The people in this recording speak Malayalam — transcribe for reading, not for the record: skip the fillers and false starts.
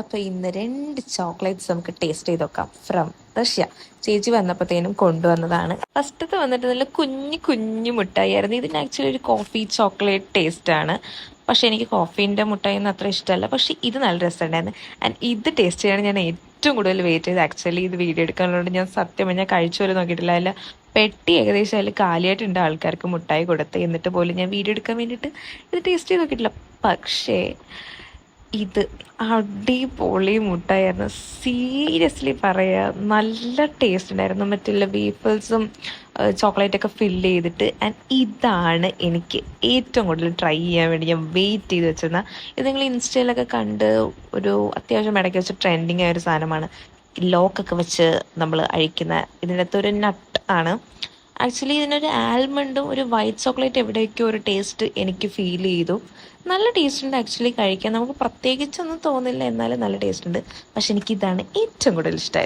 അപ്പോൾ ഇന്ന് 2 ചോക്ലേറ്റ്സ് നമുക്ക് ടേസ്റ്റ് ചെയ്ത് നോക്കാം ഫ്രം റഷ്യ. ചേച്ചി വന്നപ്പോഴത്തേനും കൊണ്ടുവന്നതാണ്. ഫസ്റ്റത്തെ വന്നിട്ട് നല്ല കുഞ്ഞു കുഞ്ഞു മുട്ടായി ആയിരുന്നു. ഇതിന് ആക്ച്വലി ഒരു കോഫി ചോക്ലേറ്റ് ടേസ്റ്റ് ആണ്. പക്ഷെ എനിക്ക് കോഫീൻ്റെ മുട്ടായി ഒന്നും അത്ര ഇഷ്ടമല്ല. പക്ഷെ ഇത് നല്ല രസമുണ്ടായിരുന്നു. ആൻഡ് ഇത് ടേസ്റ്റ് ചെയ്യാൻ ഞാൻ ഏറ്റവും കൂടുതൽ വെയിറ്റ് ചെയ്ത്. ആക്ച്വലി ഇത് വീഡിയോ എടുക്കാനുള്ളത് ഞാൻ സത്യം ഞാൻ കഴിച്ചു പോലും നോക്കിയിട്ടില്ല. അതിൽ പെട്ടി ഏകദേശം അതിൽ കാലിയായിട്ടുണ്ട് ആൾക്കാർക്ക് മുട്ടായി കൊടുത്ത്. എന്നിട്ട് പോലും ഞാൻ വീഡിയോ എടുക്കാൻ വേണ്ടിയിട്ട് ഇത് ടേസ്റ്റ് ചെയ്ത് നോക്കിയിട്ടില്ല. പക്ഷേ ഇത് അടിപൊളി മുട്ടായിരുന്നു. സീരിയസ്ലി പറയാ, നല്ല ടേസ്റ്റ് ഉണ്ടായിരുന്നു. മറ്റുള്ള വേഫിൾസും ചോക്ലേറ്റൊക്കെ ഫില്ല് ചെയ്തിട്ട്. ആൻഡ് ഇതാണ് എനിക്ക് ഏറ്റവും കൂടുതൽ ട്രൈ ചെയ്യാൻ വേണ്ടി ഞാൻ വെയിറ്റ് ചെയ്ത് വെച്ചിരുന്ന. ഇത് നിങ്ങൾ ഇൻസ്റ്റയിലൊക്കെ കണ്ട് ഒരു അത്യാവശ്യം ഇടയ്ക്ക് വെച്ച് ട്രെൻഡിങ് ആയ ഒരു സാധനമാണ്. ലോക്കൊക്കെ വെച്ച് നമ്മൾ അഴിക്കുന്ന. ഇതിനകത്ത് ഒരു നട്ട് ആണ്. ആക്ച്വലി ഇതിനൊരു ആൽമണ്ടും ഒരു വൈറ്റ് ചോക്ലേറ്റ് എവിടെയൊക്കെയോ ഒരു ടേസ്റ്റ് എനിക്ക് ഫീൽ ചെയ്തു. നല്ല ടേസ്റ്റ് ഉണ്ട് ആക്ച്വലി കഴിക്കാൻ. നമുക്ക് പ്രത്യേകിച്ചൊന്നും തോന്നില്ല, എന്നാലും നല്ല ടേസ്റ്റ് ഉണ്ട്. പക്ഷെ എനിക്കിതാണ് ഏറ്റവും കൂടുതൽ ഇഷ്ടമായത്.